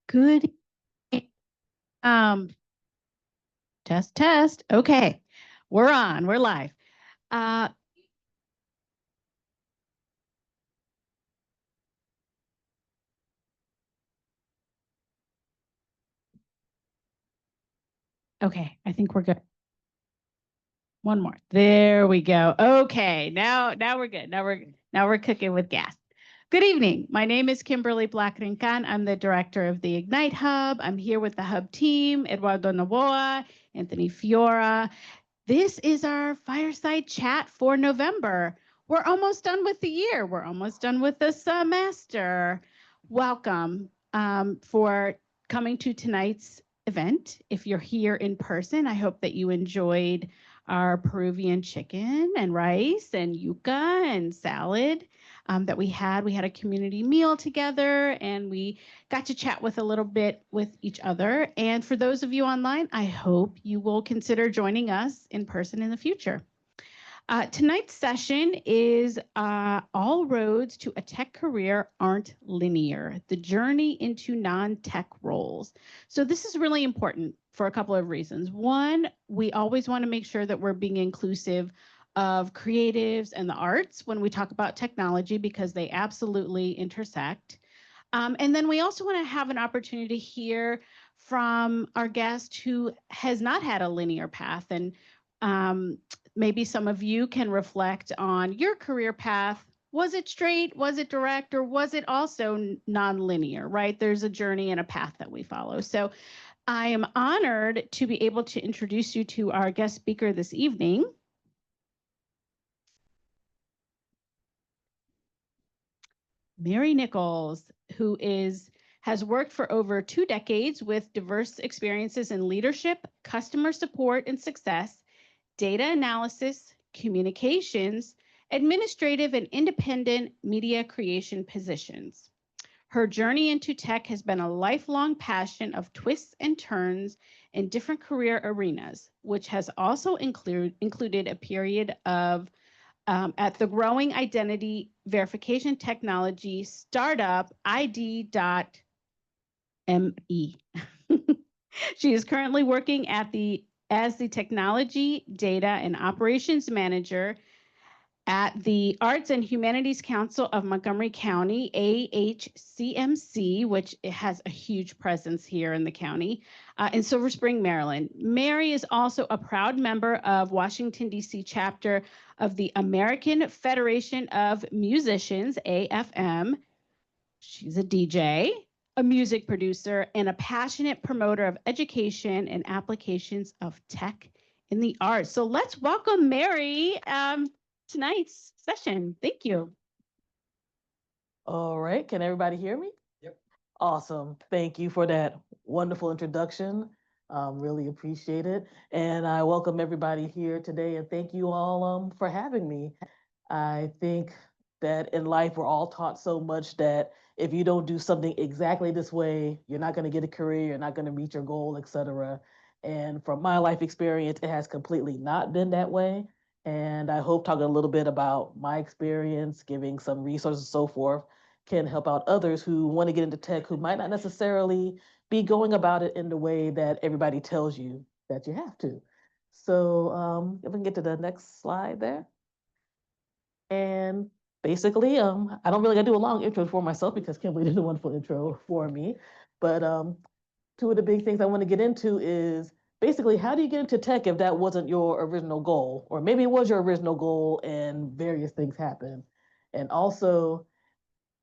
Good. Um, test. Okay, we're on. We're live. Uh, okay, I think we're good. One more. There we go. Okay, now we're good. Now we're cooking with gas. Good evening. My name is Kimberly Blackrincan. I'm the director of the Ignite Hub. I'm here with the Hub team, Eduardo Novoa, Anthony Fiora. This is our fireside chat for November. We're almost done with the year. We're almost done with the semester. Welcome for coming to tonight's event. If you're here in person, I hope that you enjoyed our Peruvian chicken and rice and yuca and salad that we had. We had a community meal together and we got to chat with a little bit with each other. And for those of you online, I hope you will consider joining us in person in the future. Tonight's session is All Roads to a Tech Career Aren't Linear, the journey into non-tech roles. So this is really important for a couple of reasons. One, we always want to make sure that we're being inclusive of creatives and the arts when we talk about technology because they absolutely intersect. And then we also want to have an opportunity to hear from our guest who has not had a linear path. And maybe some of you can reflect on your career path. Was it straight? Was it direct? Or was it also non-linear, right? There's a journey and a path that we follow. So I am honored to be able to introduce you to our guest speaker this evening. Mary Nichols, who has worked for over 2 decades with diverse experiences in leadership, customer support and success, data analysis, communications, administrative and independent media creation positions. Her journey into tech has been a lifelong passion of twists and turns in different career arenas, which has also included a period of at the growing identity verification technology startup ID.me. She is currently working as the technology, data, and operations manager at the Arts and Humanities Council of Montgomery County, AHCMC, which has a huge presence here in the county, in Silver Spring, Maryland. Mary is also a proud member of Washington, D.C. chapter of the American Federation of Musicians, AFM. She's a DJ, a music producer, and a passionate promoter of education and applications of tech in the arts. So let's welcome Mary tonight's session. Thank you. All right, can everybody hear me? Yep. Awesome. Thank you for that wonderful introduction. Really appreciate it. And I welcome everybody here today and thank you all for having me. I think that in life we're all taught so much that if you don't do something exactly this way, you're not going to get a career, you're not going to reach your goal, etc. And from my life experience, it has completely not been that way. And I hope talking a little bit about my experience, giving some resources and so forth, can help out others who want to get into tech who might not necessarily be going about it in the way that everybody tells you that you have to. So if we can get to the next slide there. And basically, I don't really gotta do a long intro for myself because Kimberly did a wonderful intro for me. But two of the big things I want to get into is basically how do you get into tech if that wasn't your original goal? Or maybe it was your original goal and various things happen. And also,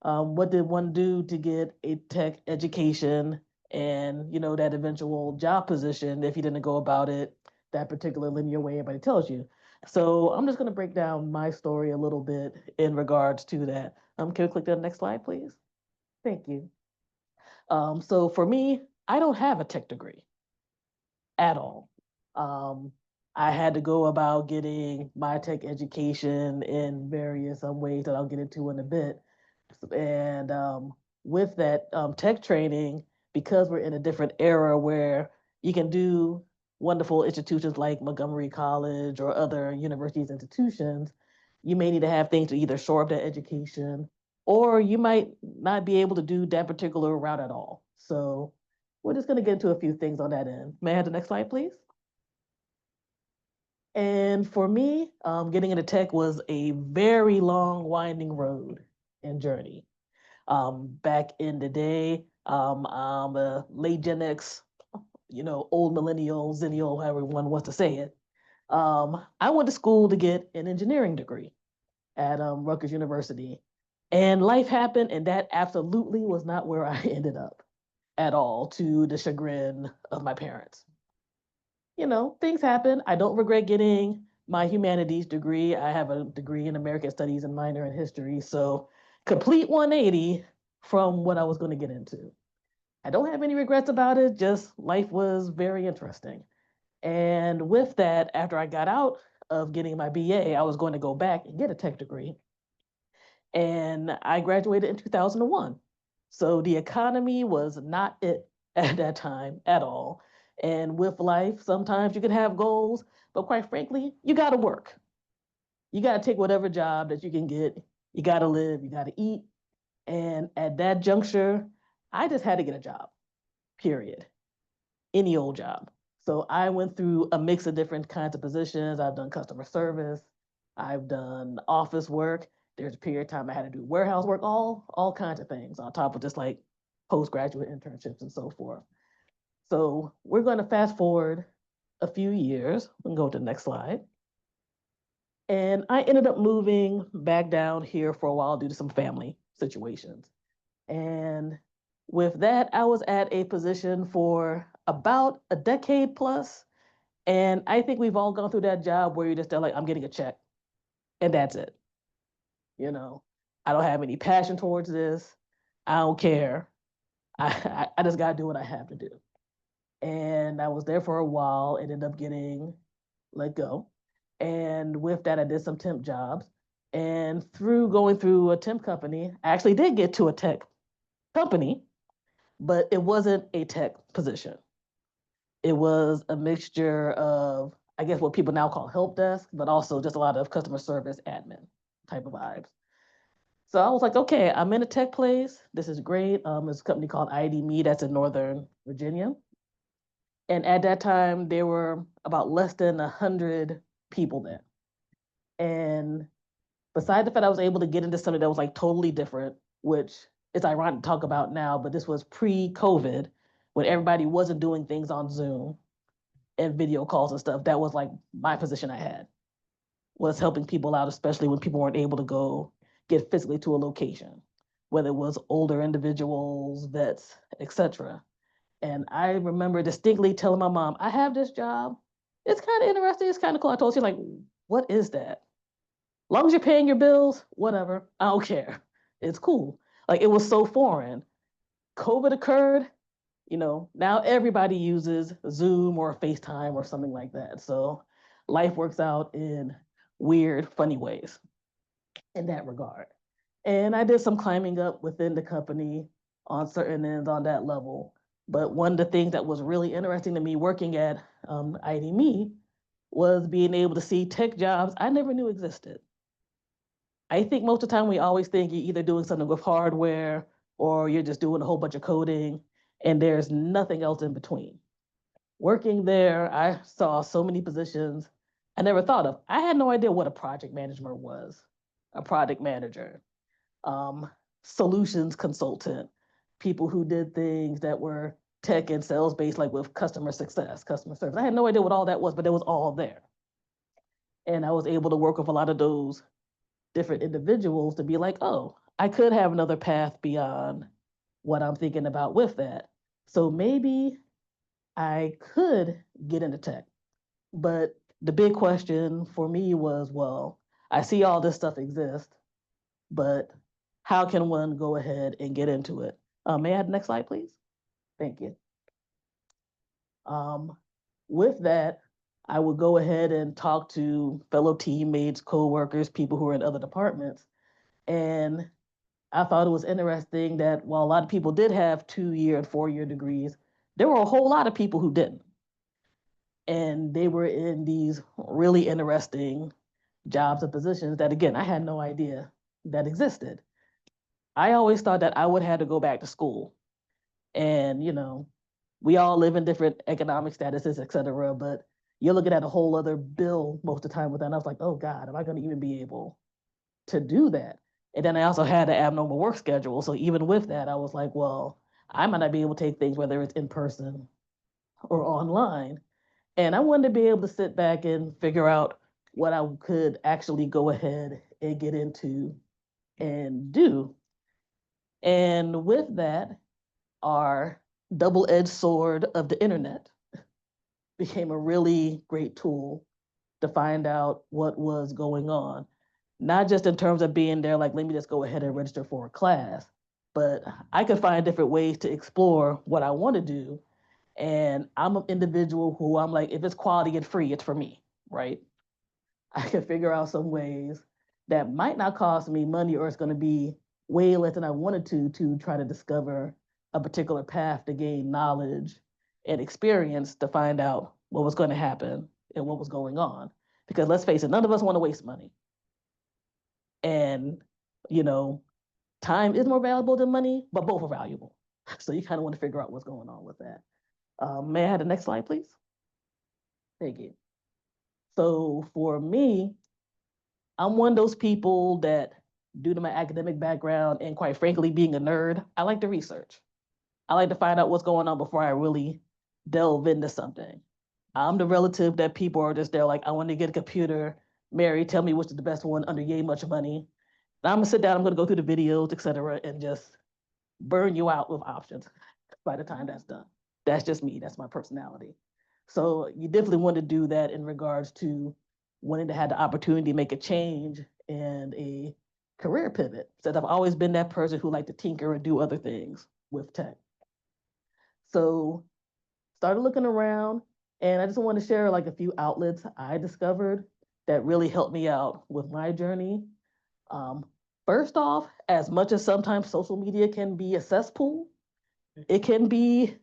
what did one do to get a tech education and that eventual job position if you didn't go about it that particular linear way everybody tells you? So I'm just going to break down my story a little bit in regards to that. Can we click the next slide, please? Thank you. So for me, I don't have a tech degree at all. I had to go about getting my tech education in various ways that I'll get into in a bit. And with that tech training, because we're in a different era where you can do wonderful institutions like Montgomery College or other universities institutions, you may need to have things to either shore up that education, or you might not be able to do that particular route at all. So we're just going to get into a few things on that end. May I have the next slide, please? And for me, getting into tech was a very long, winding road and journey. Back in the day, I'm a late Gen X, old millennial, zennial, however one wants to say it. I went to school to get an engineering degree at Rutgers University. And life happened, and that absolutely was not where I ended up at all, to the chagrin of my parents. Things happen. I don't regret getting my humanities degree. I have a degree in American Studies and minor in history. So, complete 180 from what I was going to get into. I don't have any regrets about it, just life was very interesting. And with that, after I got out of getting my BA, I was going to go back and get a tech degree. And I graduated in 2001. So the economy was not it at that time at all. And with life, sometimes you can have goals, but quite frankly, you got to work. You got to take whatever job that you can get. You got to live, you got to eat. And at that juncture, I just had to get a job, period. Any old job. So I went through a mix of different kinds of positions. I've done customer service, I've done office work. There's a period of time I had to do warehouse work, all kinds of things on top of just like postgraduate internships and so forth. So we're going to fast forward a few years. We can go to the next slide. And I ended up moving back down here for a while due to some family situations. And with that, I was at a position for about a decade plus. And I think we've all gone through that job where you're just like, I'm getting a check, and that's it. I don't have any passion towards this. I don't care. I just got to do what I have to do. And I was there for a while, ended up getting let go. And with that, I did some temp jobs. And through going through a temp company, I actually did get to a tech company, but it wasn't a tech position. It was a mixture of, I guess, what people now call help desk, but also just a lot of customer service admin type of vibes. So I was like, okay, I'm in a tech place. This is great. It's a company called ID.me that's in Northern Virginia. And at that time, there were about less than 100 people there. And besides the fact I was able to get into something that was like totally different, which is ironic to talk about now, but this was pre-COVID when everybody wasn't doing things on Zoom and video calls and stuff. That was like my position I had, was helping people out, especially when people weren't able to go get physically to a location, whether it was older individuals, vets, etc. And I remember distinctly telling my mom, I have this job. It's kind of interesting. It's kind of cool. I told her, like, what is that? As long as you're paying your bills, whatever. I don't care. It's cool. Like, it was so foreign. COVID occurred. Now everybody uses Zoom or FaceTime or something like that. So life works out in weird, funny ways in that regard. And I did some climbing up within the company on certain ends on that level. But one of the things that was really interesting to me working at ID.me was being able to see tech jobs I never knew existed. I think most of the time we always think you're either doing something with hardware or you're just doing a whole bunch of coding, and there's nothing else in between. Working there, I saw so many positions I never thought of. I had no idea what a project manager was, a project manager, um, solutions consultant, people who did things that were tech and sales based, like with customer success, customer service. I had no idea what all that was, but it was all there. And I was able to work with a lot of those different individuals to be like, oh, I could have another path beyond what I'm thinking about with that. So maybe I could get into tech. But the big question for me was, well, I see all this stuff exist, but how can one go ahead and get into it? May I have the next slide, please? Thank you. With that, I would go ahead and talk to fellow teammates, coworkers, people who are in other departments. And I thought it was interesting that while a lot of people did have 2-year and 4-year degrees, there were a whole lot of people who didn't. And they were in these really interesting jobs and positions that, again, I had no idea that existed. I always thought that I would have to go back to school. And, we all live in different economic statuses, et cetera, but you're looking at a whole other bill most of the time with that. And I was like, oh God, am I going to even be able to do that? And then I also had an abnormal work schedule. So even with that, I was like, well, I might not be able to take things, whether it's in person or online. And I wanted to be able to sit back and figure out what I could actually go ahead and get into and do. And with that, our double-edged sword of the internet became a really great tool to find out what was going on. Not just in terms of being there, like, let me just go ahead and register for a class, but I could find different ways to explore what I want to do. And I'm an individual who I'm like, if it's quality and free, it's for me, right? I can figure out some ways that might not cost me money, or it's going to be way less than I wanted to try to discover a particular path to gain knowledge and experience to find out what was going to happen and what was going on. Because let's face it, none of us want to waste money. And, you know, time is more valuable than money, but both are valuable. So you kind of want to figure out what's going on with that. May I have the next slide, please? Thank you. So for me, I'm one of those people that, due to my academic background and quite frankly, being a nerd, I like to research. I like to find out what's going on before I really delve into something. I'm the relative that people are just there like, I want to get a computer. Mary, tell me which is the best one under yay much money. And I'm gonna sit down, I'm gonna go through the videos, et cetera, and just burn you out with options by the time that's done. That's just me, that's my personality. So you definitely want to do that in regards to wanting to have the opportunity to make a change and a career pivot. Since I've always been that person who liked to tinker and do other things with tech. So started looking around, and I just want to share like a few outlets I discovered that really helped me out with my journey. Um, First off, as much as sometimes social media can be a cesspool, it can be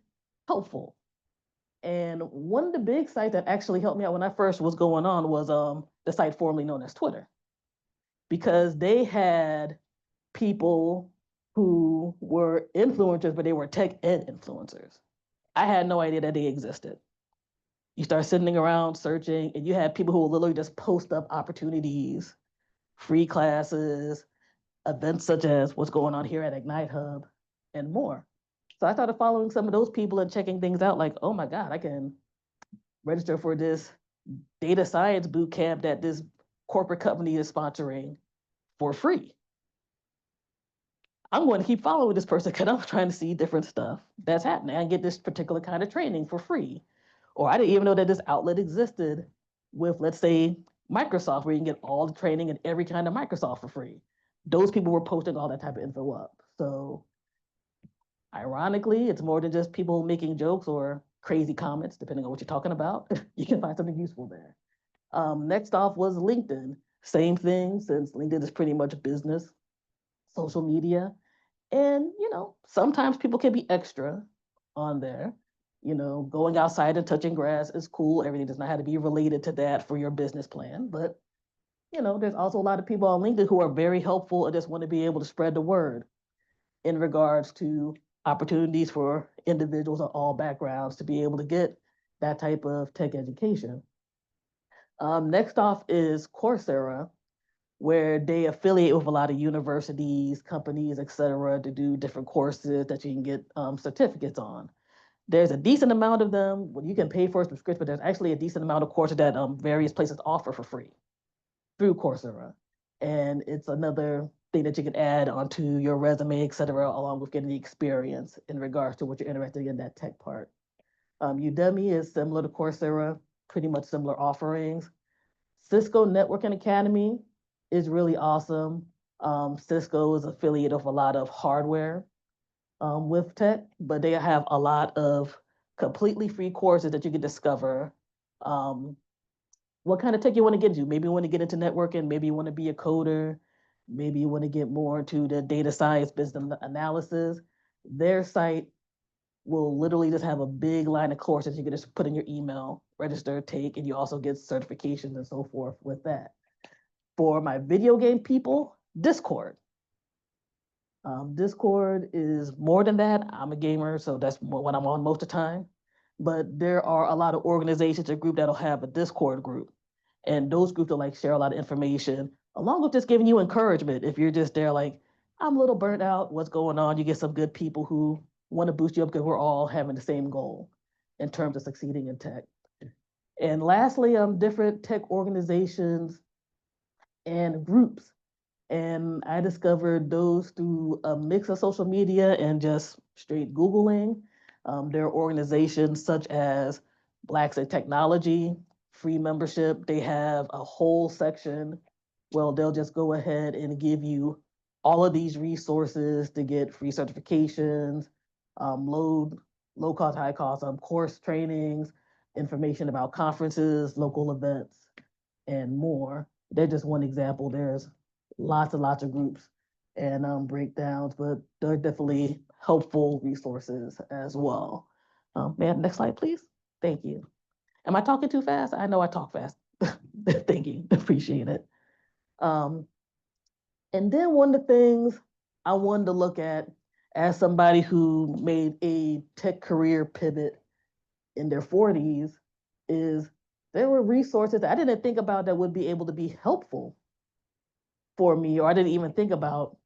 helpful. And one of the big sites that actually helped me out when I first was going on was the site formerly known as Twitter, because they had people who were influencers, but they were tech ed influencers. I had no idea that they existed. You start sitting around searching, and you have people who will literally just post up opportunities, free classes, events such as what's going on here at Ignite Hub, and more. So I started following some of those people and checking things out like, oh my God, I can register for this data science boot camp that this corporate company is sponsoring for free. I'm going to keep following this person because I'm trying to see different stuff that's happening and get this particular kind of training for free. Or I didn't even know that this outlet existed with, let's say, Microsoft, where you can get all the training and every kind of Microsoft for free. Those people were posting all that type of info up. So ironically, it's more than just people making jokes or crazy comments, depending on what you're talking about. You can find something useful there. Next off was LinkedIn. Same thing, since LinkedIn is pretty much business, social media. And, sometimes people can be extra on there. Going outside and touching grass is cool. Everything does not have to be related to that for your business plan. But, there's also a lot of people on LinkedIn who are very helpful and just want to be able to spread the word in regards to opportunities for individuals of all backgrounds to be able to get that type of tech education. Next off is Coursera, where they affiliate with a lot of universities, companies, et cetera, to do different courses that you can get certificates on. There's a decent amount of them. Well, you can pay for a subscription, but there's actually a decent amount of courses that various places offer for free through Coursera. And it's another thing that you can add onto your resume, et cetera, along with getting the experience in regards to what you're interested in that tech part. Udemy is similar to Coursera, pretty much similar offerings. Cisco Networking Academy is really awesome. Cisco is affiliated with a lot of hardware with tech, but they have a lot of completely free courses that you can discover what kind of tech you want to get into. Maybe you want to get into networking, maybe you want to be a coder, maybe you want to get more into the data science, business analysis. Their site will literally just have a big line of courses you can just put in your email, register, take, and you also get certifications and so forth with that. For my video game people, Discord. Discord is more than that. I'm a gamer, so that's what I'm on most of the time. But there are a lot of organizations or groups that'll have a Discord group. And those groups will like share a lot of information, along with just giving you encouragement. If you're just there like, I'm a little burnt out, what's going on? You get some good people who want to boost you up because we're all having the same goal in terms of succeeding in tech. And lastly, different tech organizations and groups. And I discovered those through a mix of social media and just straight Googling. There are organizations such as Blacks in Technology, free membership. They have a whole section. Well, they'll just go ahead and give you all of these resources to get free certifications, low cost, high cost course trainings, information about conferences, local events, and more. They're just one example. There's lots and lots of groups and breakdowns, but they're definitely helpful resources as well. May I have the next slide, please? Thank you. Am I talking too fast? I know I talk fast. Thank you, appreciate it. And then one of the things I wanted to look at as somebody who made a tech career pivot in their 40s is there were resources I didn't think about that would be able to be helpful for me, or I didn't even think about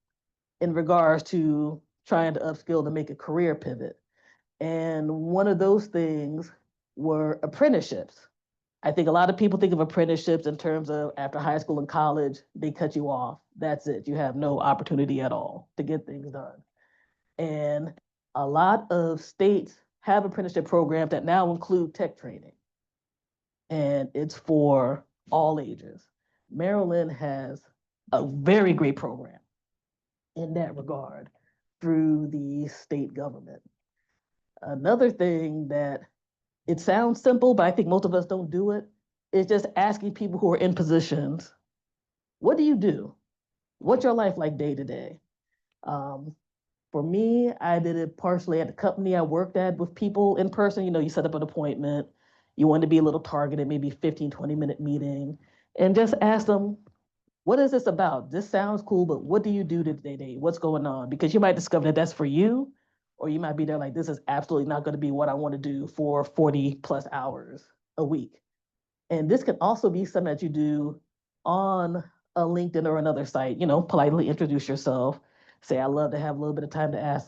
in regards to trying to upskill to make a career pivot. And one of those things were apprenticeships. I think a lot of people think of apprenticeships in terms of after high school and college, they cut you off. That's it. You have no opportunity at all to get things done. And a lot of states have apprenticeship programs that now include tech training. And it's for all ages. Maryland has a very great program in that regard through the state government. Another thing that it sounds simple, but I think most of us don't do it, is just asking people who are in positions, what do you do? What's your life like day to day? For me, I did it partially at the company I worked at with people in person. You know, you set up an appointment, you want to be a little targeted, maybe 15, 20-minute meeting, and just ask them, what is this about? This sounds cool, but what do you do today? What's going on? Because you might discover that that's for you, or you might be there like, this is absolutely not going to be what I want to do for 40 plus hours a week. And this can also be something that you do on a LinkedIn or another site, you know, politely introduce yourself, say, I love to have a little bit of time to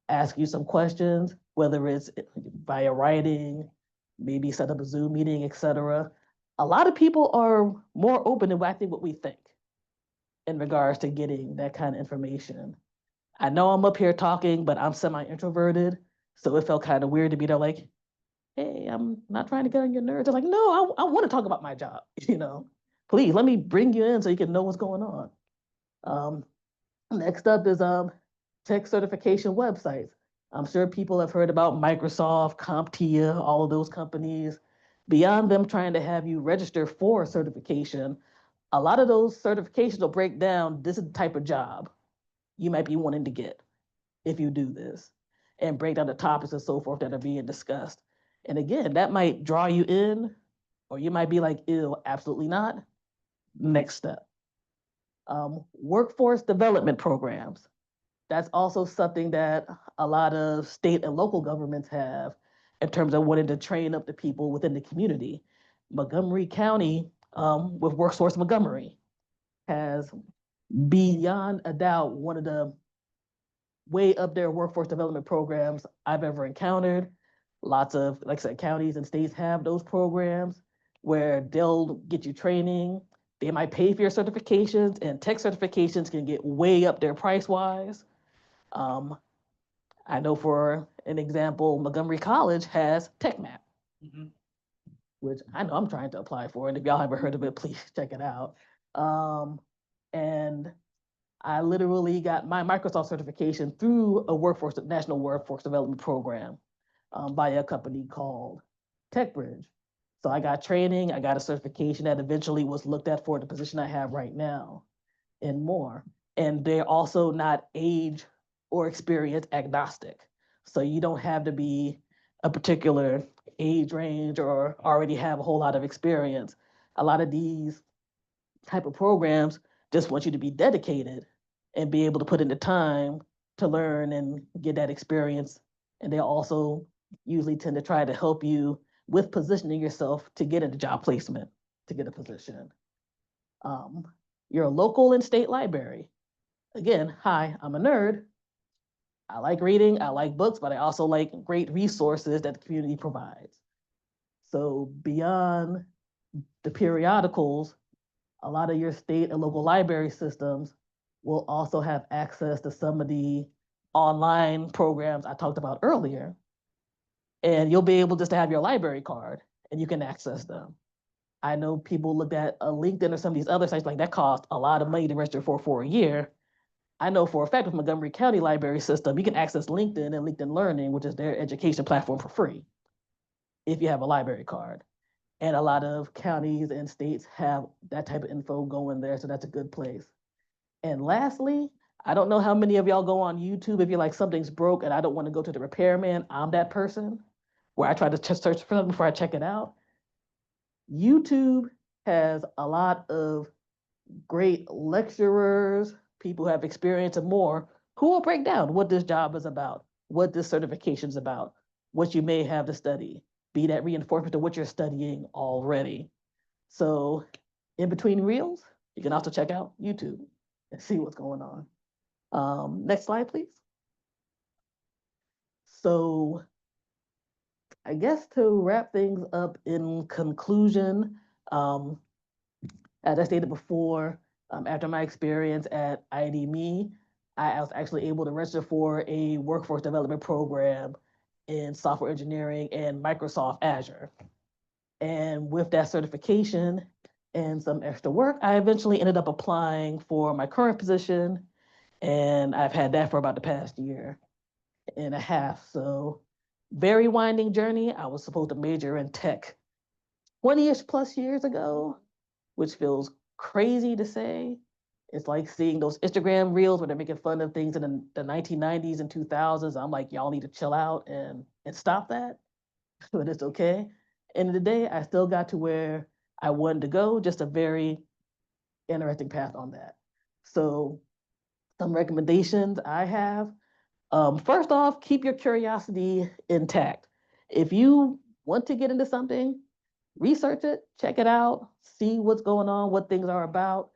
ask you some questions, whether it's via writing, maybe set up a Zoom meeting, etc. A lot of people are more open than I think what we think in regards to getting that kind of information. I know I'm up here talking, but I'm semi-introverted, so it felt kind of weird to be there like, hey, I'm not trying to get on your nerves. They're like, no, I want to talk about my job, you know. Please, let me bring you in so you can know what's going on. Next up is tech certification websites. I'm sure people have heard about Microsoft, CompTIA, all of those companies. Beyond them trying to have you register for a certification, a lot of those certifications will break down, this is the type of job you might be wanting to get if you do this, and break down the topics and so forth that are being discussed. And again, that might draw you in, or you might be like, ew, absolutely not. Next step. Workforce development programs. That's also something that a lot of state and local governments have in terms of wanting to train up the people within the community. Montgomery County, with WorkSource Montgomery, has beyond a doubt one of the way up there workforce development programs I've ever encountered. Lots of, like I said, counties and states have those programs where they'll get you training. They might pay for your certifications, and tech certifications can get way up there price-wise. I know for an example, Montgomery College has TechMap, which I know I'm trying to apply for. And if y'all haven't heard of it, please check it out. And I literally got my Microsoft certification through a national workforce development program by a company called TechBridge. So I got training, I got a certification that eventually was looked at for the position I have right now and more. And they're also not age or experience agnostic. So you don't have to be a particular age range or already have a whole lot of experience. A lot of these type of programs just want you to be dedicated and be able to put in the time to learn and get that experience. And they also usually tend to try to help you with positioning yourself to get into job placement, to get a position. Your local and state library. Again, hi, I'm a nerd. I like reading, I like books, but I also like great resources that the community provides. So beyond the periodicals, a lot of your state and local library systems will also have access to some of the online programs I talked about earlier. And you'll be able just to have your library card and you can access them. I know people looked at a LinkedIn or some of these other sites like that cost a lot of money to register for a year. I know for a fact with Montgomery County Library System, you can access LinkedIn and LinkedIn Learning, which is their education platform, for free if you have a library card. And a lot of counties and states have that type of info going there, so that's a good place. And lastly, I don't know how many of y'all go on YouTube if you're like, something's broke and I don't want to go to the repairman. I'm that person where I try to search for something before I check it out. YouTube has a lot of great lecturers, people who have experience and more, who will break down what this job is about, what this certification is about, what you may have to study, be that reinforcement to what you're studying already. So in between reels, you can also check out YouTube and see what's going on. Next slide, please. So I guess to wrap things up in conclusion, as I stated before, after my experience at ID.me, I was actually able to register for a workforce development program in software engineering and Microsoft Azure. And with that certification and some extra work, I eventually ended up applying for my current position. And I've had that for about the past year and a half. So very winding journey. I was supposed to major in tech 20-ish plus years ago, which feels crazy to say. It's like seeing those Instagram reels where they're making fun of things in the 1990s and 2000s. I'm like, y'all need to chill out and stop that, but it's okay. End of the day, I still got to where I wanted to go, just a very interesting path on that. So some recommendations I have. First off, keep your curiosity intact. If you want to get into something, research it, check it out, see what's going on, what things are about.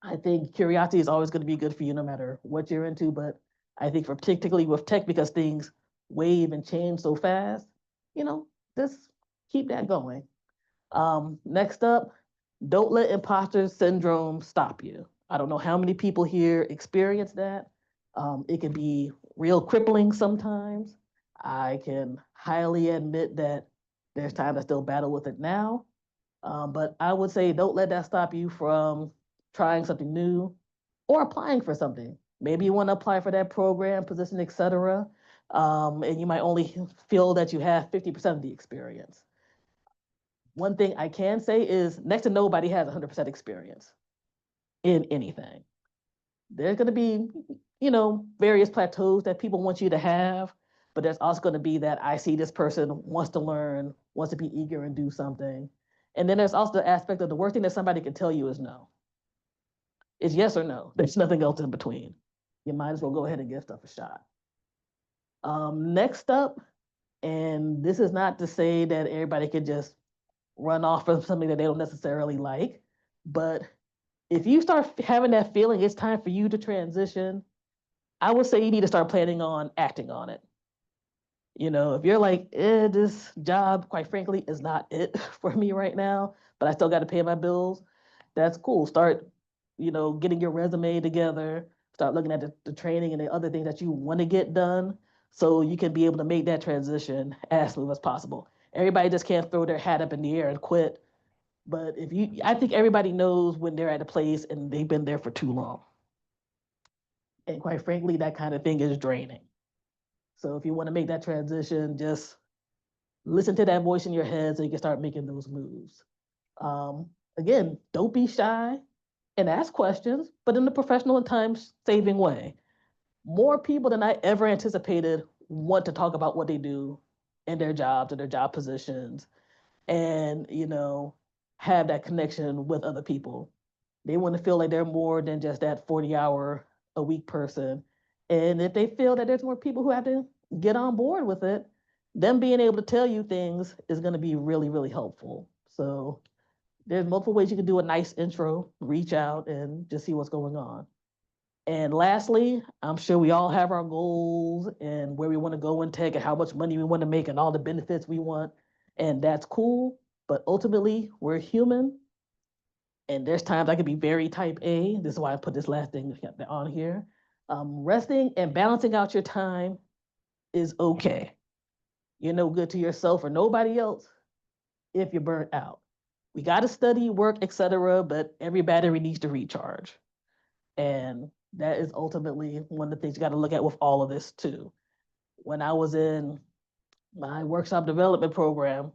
I think curiosity is always going to be good for you no matter what you're into, but I think for particularly with tech, because things wave and change so fast, just keep that going. Next up, don't let imposter syndrome stop you. I don't know how many people here experience that. It can be real crippling sometimes. I can highly admit that there's times I still battle with it now. But I would say don't let that stop you from trying something new or applying for something. Maybe you want to apply for that program, position, etc. And you might only feel that you have 50% of the experience. One thing I can say is next to nobody has 100% experience in anything. There's going to be, various plateaus that people want you to have, but there's also going to be that I see this person wants to learn, wants to be eager and do something. And then there's also the aspect of the worst thing that somebody can tell you is no. It's yes or no. There's nothing else in between. You might as well go ahead and give stuff a shot. Next up, and this is not to say that everybody can just run off from something that they don't necessarily like, but if you start having that feeling it's time for you to transition, I would say you need to start planning on acting on it. If you're like, this job, quite frankly, is not it for me right now, but I still got to pay my bills, that's cool. Start, getting your resume together, start looking at the training and the other things that you want to get done so you can be able to make that transition as smooth as possible. Everybody just can't throw their hat up in the air and quit. But I think everybody knows when they're at a place and they've been there for too long. And quite frankly, that kind of thing is draining. So if you want to make that transition, just listen to that voice in your head so you can start making those moves. Again, don't be shy and ask questions, but in a professional and time-saving way. More people than I ever anticipated want to talk about what they do in their jobs or their job positions. And, have that connection with other people. They want to feel like they're more than just that 40-hour a week person. And if they feel that there's more people who have to get on board with it, them being able to tell you things is going to be really, really helpful. So there's multiple ways you can do a nice intro, reach out and just see what's going on. And lastly, I'm sure we all have our goals and where we want to go in tech and how much money we want to make and all the benefits we want. And that's cool. But ultimately, we're human. And there's times I can be very type A. This is why I put this last thing on here. Resting and balancing out your time is okay. You're no good to yourself or nobody else if you're burnt out. We got to study, work, etc., but every battery needs to recharge. And that is ultimately one of the things you got to look at with all of this too. When I was in my workshop development program,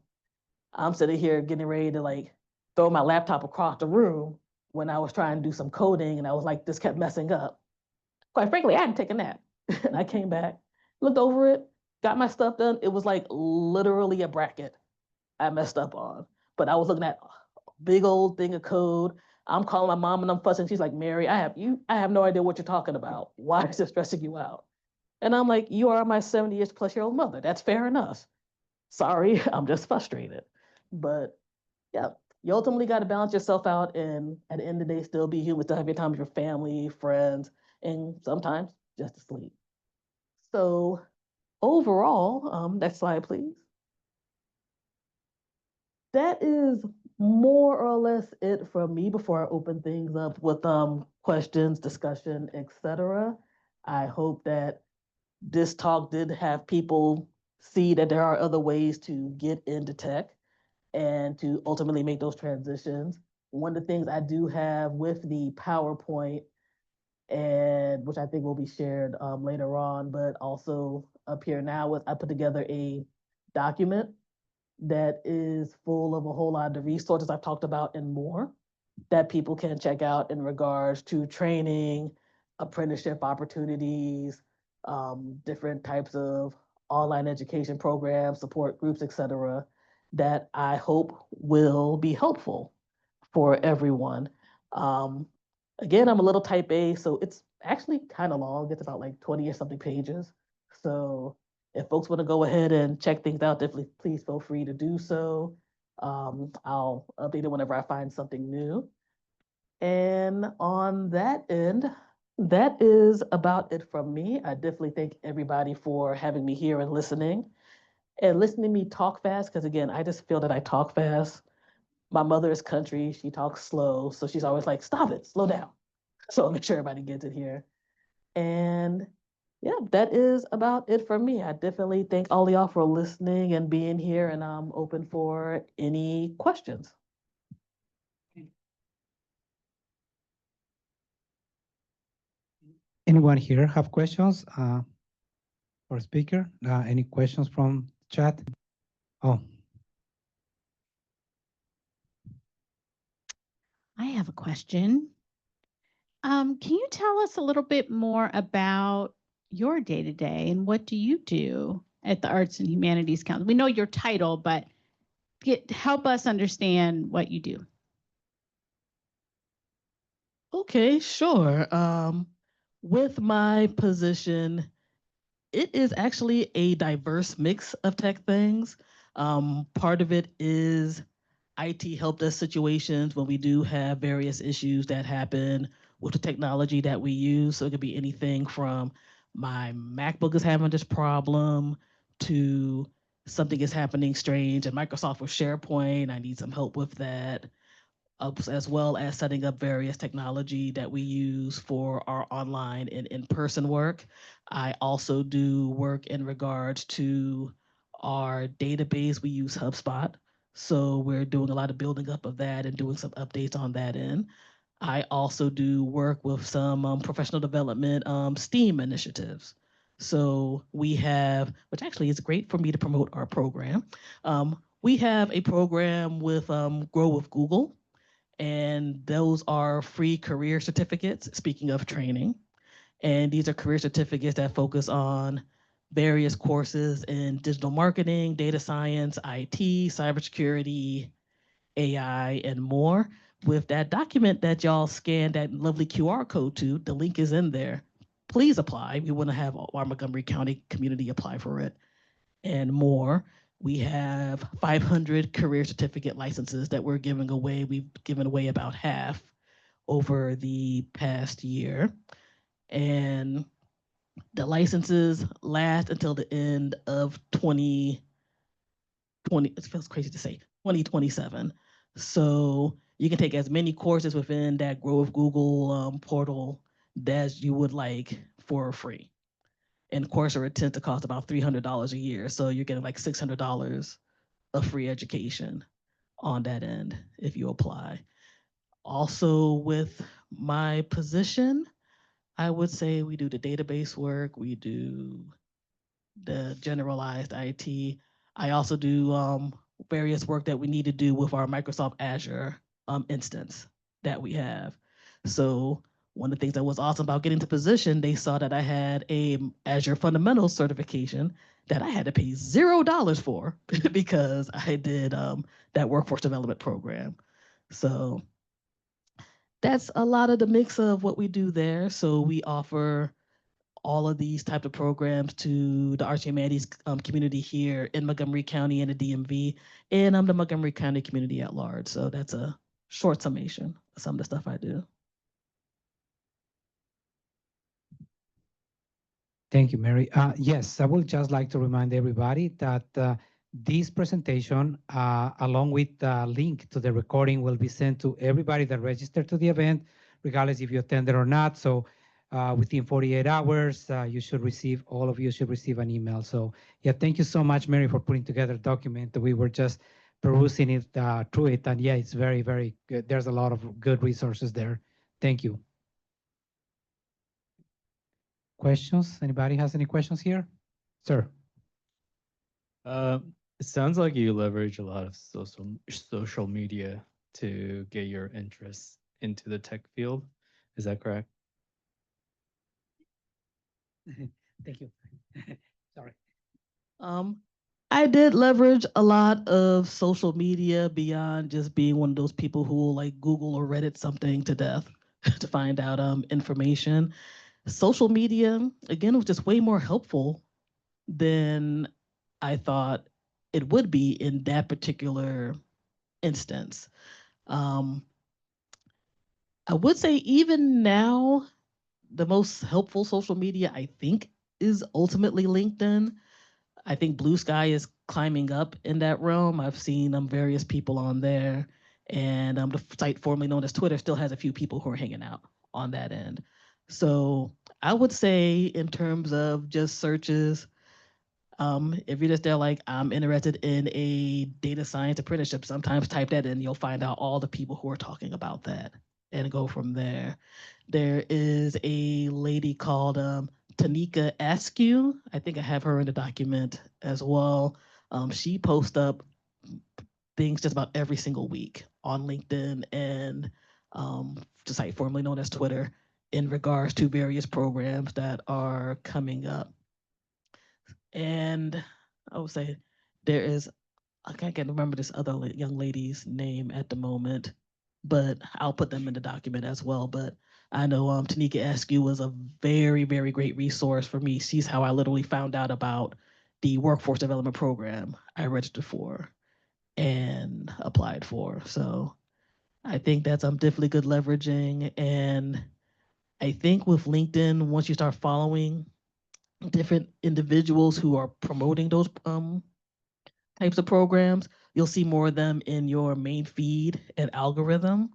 I'm sitting here getting ready to like throw my laptop across the room when I was trying to do some coding and I was like, this kept messing up. Quite frankly, I hadn't taken that. And I came back, looked over it, got my stuff done. It was like literally a bracket I messed up on. But I was looking at a big old thing of code. I'm calling my mom and I'm fussing. She's like, Mary, I have no idea what you're talking about. Why is it stressing you out? And I'm like, you are my 70-ish plus year old mother. That's fair enough. Sorry, I'm just frustrated. But yeah, you ultimately got to balance yourself out and at the end of the day, still be human, still have your time with your family, friends, and sometimes just to sleep. So overall, next slide, please. That is more or less it from me before I open things up with questions, discussion, etc. I hope that this talk did have people see that there are other ways to get into tech and to ultimately make those transitions. One of the things I do have with the PowerPoint, and which I think will be shared later on, but also up here now, with I put together a document that is full of a whole lot of the resources I've talked about and more that people can check out in regards to training, apprenticeship opportunities, different types of online education programs, support groups, etc., that I hope will be helpful for everyone. Um, Again, I'm a little type A, so it's actually kind of long. It's about like 20 or something pages. So if folks want to go ahead and check things out, definitely please feel free to do so. I'll update it whenever I find something new. And on that end, that is about it from me. I definitely thank everybody for having me here and listening to me talk fast. Because again, I just feel that I talk fast. My mother is country. She talks slow. So she's always like, stop it, slow down. So I'll make sure everybody gets it here. And yeah, that is about it for me. I definitely thank all y'all for listening and being here. And I'm open for any questions. Anyone here have questions for speaker? Any questions from chat? Oh, I have a question. Can you tell us a little bit more about your day to day and what do you do at the Arts and Humanities Council? We know your title, but help us understand what you do. Okay, sure. With my position, it is actually a diverse mix of tech things. Part of it is IT help desk situations when we do have various issues that happen with the technology that we use. So it could be anything from my MacBook is having this problem to something is happening strange in Microsoft with SharePoint. I need some help with that, as well as setting up various technology that we use for our online and in-person work. I also do work in regards to our database. We use HubSpot. So we're doing a lot of building up of that and doing some updates on that end. I also do work with some professional development STEAM initiatives. So we have, which actually is great for me to promote our program. We have a program with Grow with Google, and those are free career certificates, speaking of training. And these are career certificates that focus on various courses in digital marketing, data science, IT, cybersecurity, AI, and more. With that document that y'all scanned that lovely QR code to, the link is in there. Please apply. We want to have our Montgomery County community apply for it and more. We have 500 career certificate licenses that we're giving away. We've given away about half over the past year. And the licenses last until the end of 2020. It feels crazy to say 2027. So you can take as many courses within that Grow with Google portal as you would like for free. And Coursera tends to cost about $300 a year. So you're getting like $600 of free education on that end if you apply. Also, with my position, I would say we do the database work, we do the generalized IT. I also do various work that we need to do with our Microsoft Azure instance that we have. So one of the things that was awesome about getting to position, they saw that I had a Azure Fundamentals certification that I had to pay $0 for because I did that workforce development program. So that's a lot of the mix of what we do there. So we offer all of these type of programs to the Arts and Humanities community here in Montgomery County and the DMV, and the Montgomery County community at large. So that's a short summation of some of the stuff I do. Thank you, Mary. Yes, I would just like to remind everybody that this presentation, along with the link to the recording, will be sent to everybody that registered to the event, regardless if you attended or not. So within 48 hours, all of you should receive an email. So yeah, thank you so much, Mary, for putting together a document. We were just perusing it through it. And yeah, it's very, very good. There's a lot of good resources there. Thank you. Questions? Anybody has any questions here? Sir. It sounds like you leverage a lot of social media to get your interests into the tech field. Is that correct? Thank you. Sorry. I did leverage a lot of social media beyond just being one of those people who will like Google or Reddit something to death to find out information. Social media, again, was just way more helpful than I thought it would be in that particular instance. I would say even now, the most helpful social media I think is ultimately LinkedIn. I think Blue Sky is climbing up in that realm. I've seen various people on there, and the site formerly known as Twitter still has a few people who are hanging out on that end. So I would say in terms of just searches, if you're just there like, I'm interested in a data science apprenticeship, sometimes type that in, you'll find out all the people who are talking about that and go from there. There is a lady called Tanika Askew. I think I have her in the document as well. She posts up things just about every single week on LinkedIn and the site formerly known as Twitter in regards to various programs that are coming up. And I would say there is, I can't remember this other young lady's name at the moment, but I'll put them in the document as well. But I know Tanika Askew was a very, very great resource for me. She's how I literally found out about the workforce development program I registered for and applied for. So I think that's definitely good leveraging. And I think with LinkedIn, once you start following different individuals who are promoting those types of programs, you'll see more of them in your main feed and algorithm.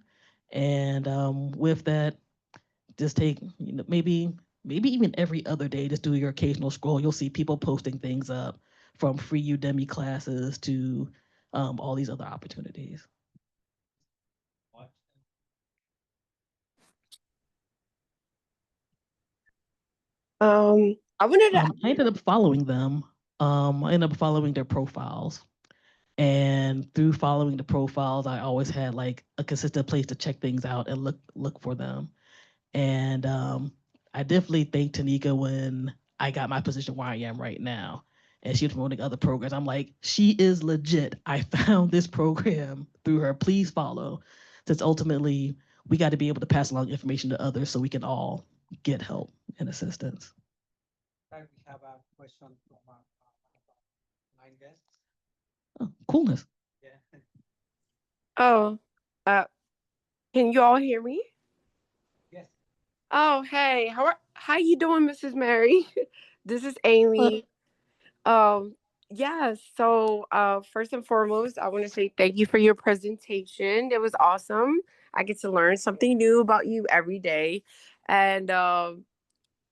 And with that, just take maybe even every other day, just do your occasional scroll. You'll see people posting things up from free Udemy classes to all these other opportunities. I wanted to. I ended up following them. I ended up following their profiles. And through following the profiles, I always had like a consistent place to check things out and look for them. And I definitely thank Tanika when I got my position where I am right now. and she was promoting other programs. I'm like, she is legit. I found this program through her. Please follow. Since ultimately we got to be able to pass along information to others so we can all get help and assistance. We have a question from our line guests. Oh, coolness. Yeah. Oh, uh, can you all hear me? Yes. Oh, hey, how you doing, Mrs. Mary? This is Amy. Yeah, so first and foremost, I want to say thank you for your presentation. It was awesome. I get to learn something new about you every day. And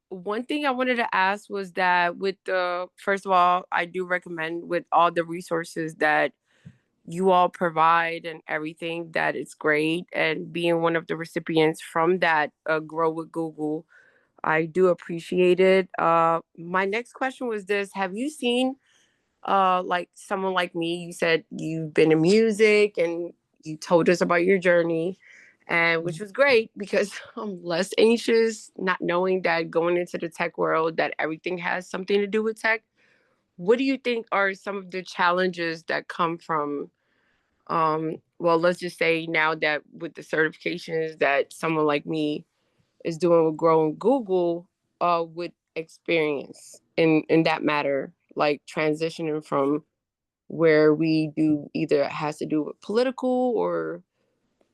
one thing I wanted to ask was that with the first of all, I do recommend with all the resources that you all provide and everything that it's great, and being one of the recipients from that grow with Google, I do appreciate it. My next question was this: have you seen like someone like me? You said you've been in music and you told us about your journey, and which was great because I'm less anxious not knowing that going into the tech world that everything has something to do with tech. What do you think are some of the challenges that come from well, let's just say now that with the certifications that someone like me is doing with growing Google, with experience in that matter, like transitioning from where we do either it has to do with political or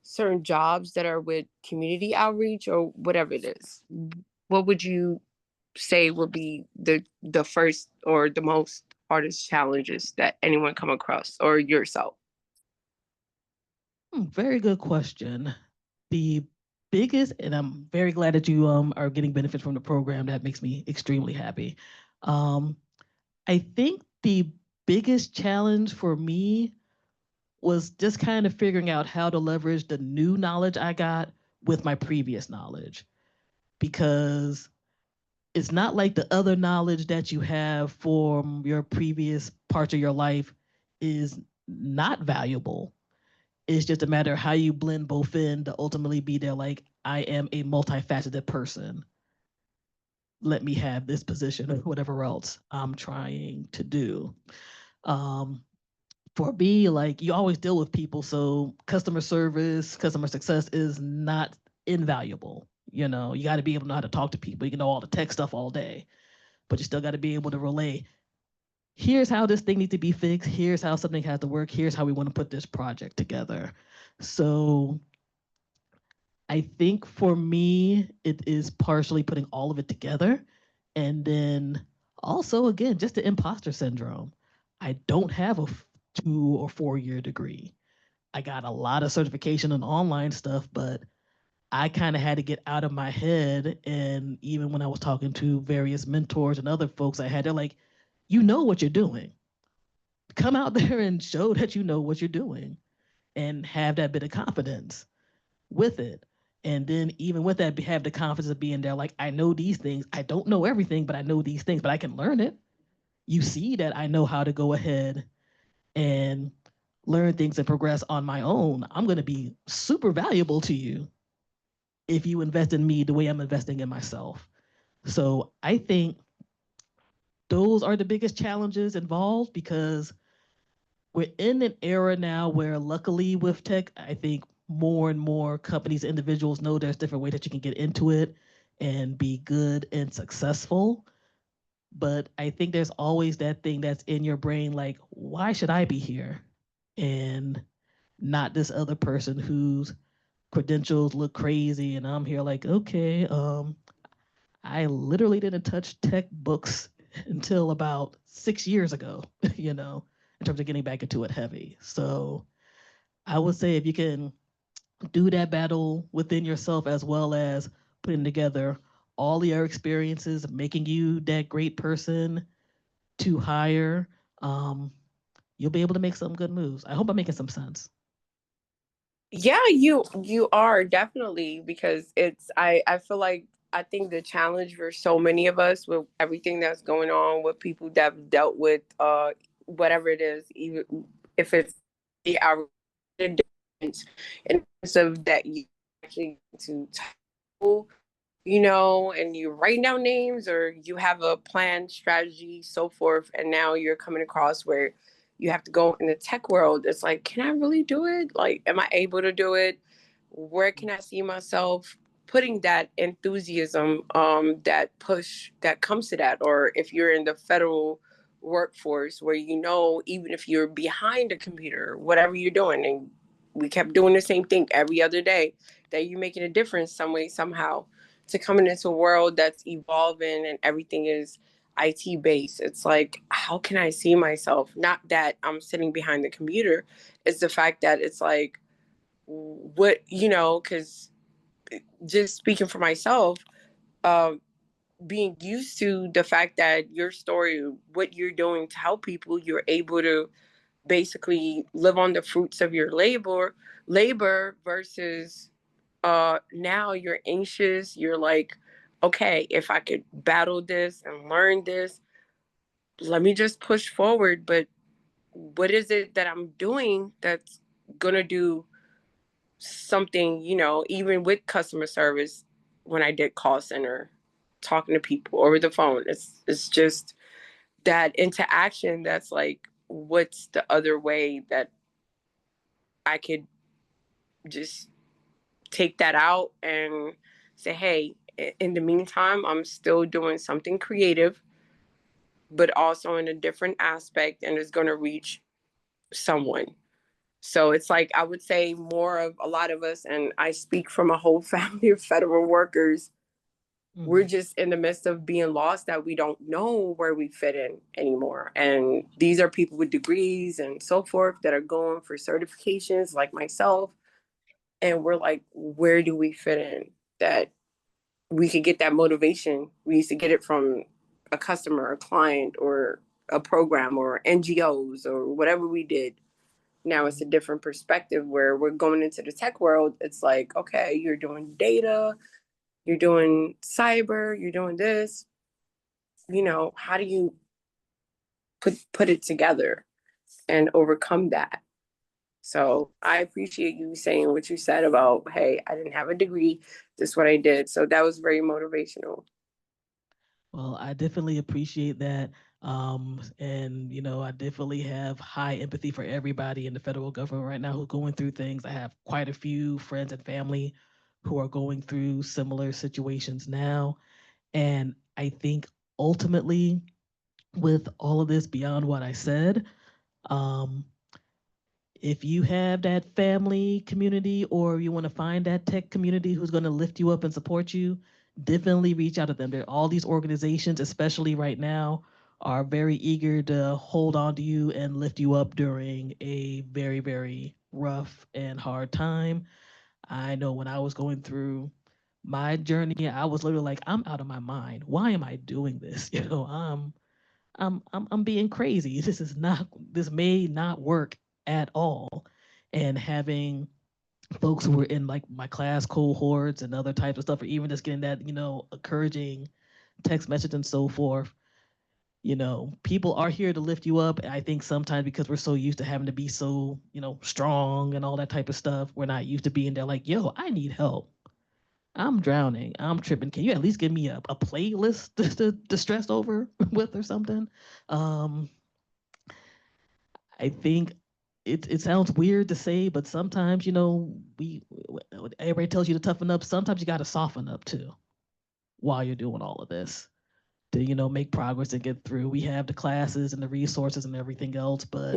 certain jobs that are with community outreach or whatever it is. What would you say would be the first or the most hardest challenges that anyone come across or yourself? Very good question. The biggest, and I'm very glad that you are getting benefits from the program. That makes me extremely happy. I think the biggest challenge for me was just kind of figuring out how to leverage the new knowledge I got with my previous knowledge, because it's not like the other knowledge that you have from your previous parts of your life is not valuable. It's just a matter of how you blend both in to ultimately be there. Like, I am a multifaceted person. Let me have this position or whatever else I'm trying to do. For me, like, you always deal with people, so customer service, customer success is not invaluable. You know, you got to be able to know how to talk to people. You can know all the tech stuff all day, but you still got to be able to relay. Here's how this thing needs to be fixed. Here's how something has to work. Here's how we want to put this project together. So I think for me, it is partially putting all of it together. And then also, again, just the imposter syndrome. I don't have a 2 or 4 year degree. I got a lot of certification and online stuff, but I kind of had to get out of my head. And even when I was talking to various mentors and other folks I had, they're like, you know what you're doing. Come out there and show that you know what you're doing and have that bit of confidence with it. And then even with that, have the confidence of being there, like, I know these things. I don't know everything, but I know these things, but I can learn it. You see that I know how to go ahead and learn things and progress on my own. I'm going to be super valuable to you if you invest in me the way I'm investing in myself. So I think those are the biggest challenges involved, because we're in an era now where, luckily with tech, I think more and more companies, individuals know there's different ways that you can get into it and be good and successful. But I think there's always that thing that's in your brain, like, why should I be here? And not this other person whose credentials look crazy. And I'm here like, okay, I literally didn't touch tech books until about 6 years ago, you know, in terms of getting back into it heavy. So I would say if you can do that battle within yourself, as well as putting together all your experiences, making you that great person to hire, you'll be able to make some good moves. I hope I'm making some sense. Yeah, you are definitely, because I feel like I think the challenge for so many of us with everything that's going on with people that have dealt with whatever it is, even if it's our difference in terms of that you actually to tackle and you write down names, or you have a plan, strategy, so forth. And now you're coming across where you have to go in the tech world. It's like, can I really do it? Like, am I able to do it? Where can I see myself putting that enthusiasm, that push that comes to that? Or if you're in the federal workforce where, even if you're behind a computer, whatever you're doing, and we kept doing the same thing every other day, that you're making a difference some way, somehow, to coming into a world that's evolving and everything is IT based. It's like, how can I see myself? Not that I'm sitting behind the computer. It's the fact that it's like, because just speaking for myself, being used to the fact that your story, what you're doing to help people, you're able to basically live on the fruits of your labor versus now you're anxious. You're like, okay, if I could battle this and learn this, let me just push forward. But what is it that I'm doing that's gonna do something, even with customer service, when I did call center, talking to people over the phone, it's just that interaction that's like, what's the other way that I could just take that out and say, hey, in the meantime, I'm still doing something creative, but also in a different aspect, and it's going to reach someone. So it's like, I would say more of a lot of us, and I speak from a whole family of federal workers, we're just in the midst of being lost, that we don't know where we fit in anymore. And these are people with degrees and so forth that are going for certifications like myself. And we're like, where do we fit in? That we could get that motivation. We used to get it from a customer, a client, or a program, or NGOs, or whatever we did. Now it's a different perspective where we're going into the tech world. It's like, okay, you're doing data, you're doing cyber, you're doing this. How do you put it together and overcome that? So I appreciate you saying what you said about, hey, I didn't have a degree. This is what I did. So that was very motivational. Well, I definitely appreciate that. And I definitely have high empathy for everybody in the federal government right now who's going through things. I have quite a few friends and family who are going through similar situations now. And I think ultimately, with all of this beyond what I said, um, if you have that family community, or you want to find that tech community who's going to lift you up and support you, definitely reach out to them. All these organizations, especially right now, are very eager to hold on to you and lift you up during a very, very rough and hard time. I know when I was going through my journey, I was literally like, I'm out of my mind. Why am I doing this? I'm being crazy. This may not work at all. And having folks who were in like my class cohorts and other types of stuff, or even just getting that, encouraging text message and so forth, people are here to lift you up. I think sometimes because we're so used to having to be so, strong and all that type of stuff, we're not used to being there like, yo, I need help. I'm drowning. I'm tripping. Can you at least give me a playlist to stress over with or something? Um, I think it sounds weird to say, but sometimes, we everybody tells you to toughen up. Sometimes you got to soften up too while you're doing all of this to, make progress and get through. We have the classes and the resources and everything else, but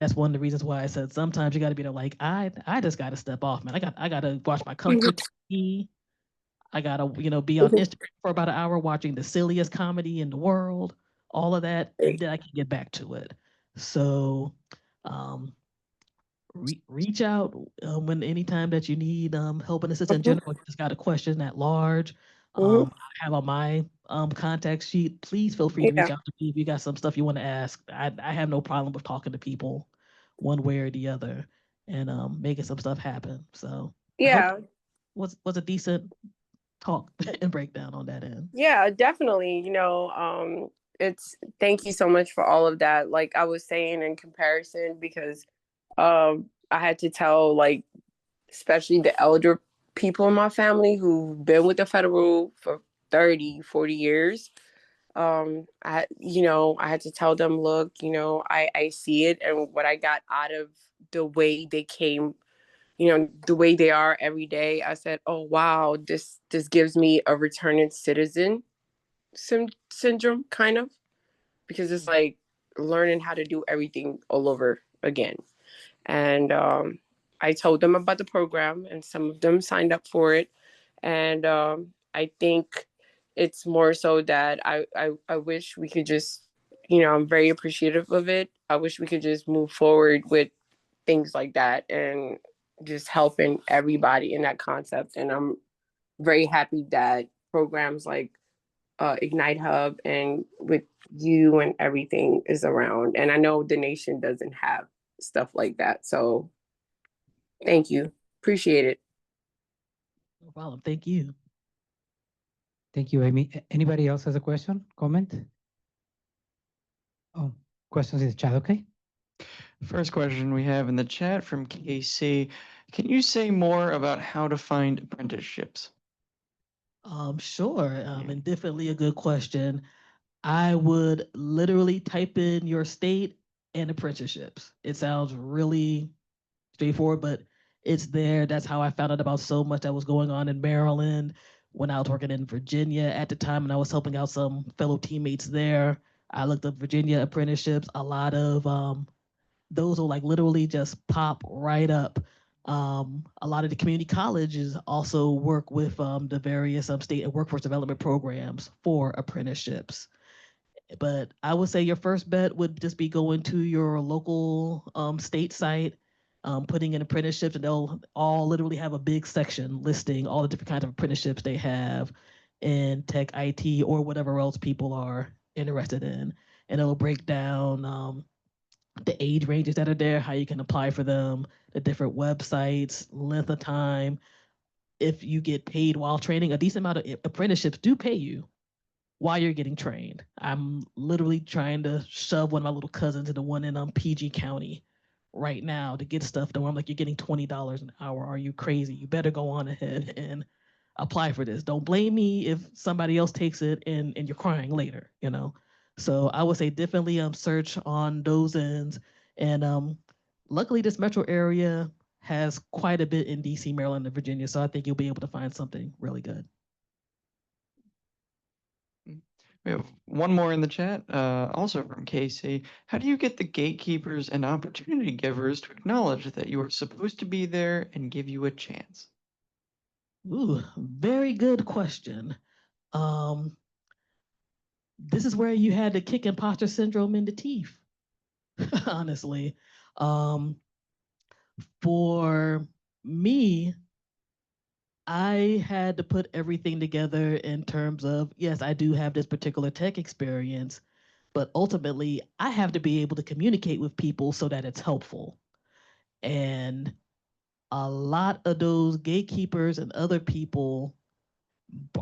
that's one of the reasons why I said sometimes you got to be there like, I just got to step off, man. I got to watch my comfort TV. I gotta, be on Instagram for about an hour watching the silliest comedy in the world, all of that, and then I can get back to it. So, um, reach out when anytime that you need help and assistance in general. You just got a question at large. I have on my contact sheet. Please feel free to reach out to me if you got some stuff you want to ask. I have no problem with talking to people, one way or the other, and making some stuff happen. So I hope was a decent talk and breakdown on that end. Yeah, definitely. It's thank you so much for all of that. Like I was saying, in comparison, because I had to tell, like, especially the elder people in my family who've been with the federal for 30, 40 years. I had to tell them, look, I see it, and what I got out of the way they came, the way they are every day. I said, oh wow, this gives me a returning citizen syndrome, kind of, because it's like learning how to do everything all over again. And I told them about the program, and some of them signed up for it. And I think it's more so that I wish we could just, I'm very appreciative of it. I wish we could just move forward with things like that and just helping everybody in that concept. And I'm very happy that programs like Ignite Hub and with you and everything is around. And I know the nation doesn't have stuff like that. So thank you. Appreciate it. No problem. Thank you. Thank you, Amy. Anybody else has a question, comment? Oh, questions in the chat, okay? First question we have in the chat from KC. Can you say more about how to find apprenticeships? Sure. And definitely a good question. I would literally type in your state and apprenticeships. It sounds really straightforward, but it's there. That's how I found out about so much that was going on in Maryland when I was working in Virginia at the time, and I was helping out some fellow teammates there. I looked up Virginia apprenticeships. A lot of those will like literally just pop right up. A lot of the community colleges also work with the various state and workforce development programs for apprenticeships. But I would say your first bet would just be going to your local state site, putting in apprenticeships, and they'll all literally have a big section listing all the different kinds of apprenticeships they have in tech, IT, or whatever else people are interested in. And it'll break down the age ranges that are there, how you can apply for them, the different websites, length of time. If you get paid while training, a decent amount of apprenticeships do pay you while you're getting trained. I'm literally trying to shove one of my little cousins into one in PG County right now to get stuff done. I'm like, you're getting $20 an hour. Are you crazy? You better go on ahead and apply for this. Don't blame me if somebody else takes it and you're crying later, So I would say definitely search on those ends. And luckily this metro area has quite a bit in DC, Maryland, and Virginia. So I think you'll be able to find something really good. We have one more in the chat, also from Casey. How do you get the gatekeepers and opportunity givers to acknowledge that you are supposed to be there and give you a chance? Ooh, very good question. This is where you had to kick imposter syndrome in the teeth, honestly. For me, I had to put everything together in terms of, yes, I do have this particular tech experience, but ultimately I have to be able to communicate with people so that it's helpful. And a lot of those gatekeepers and other people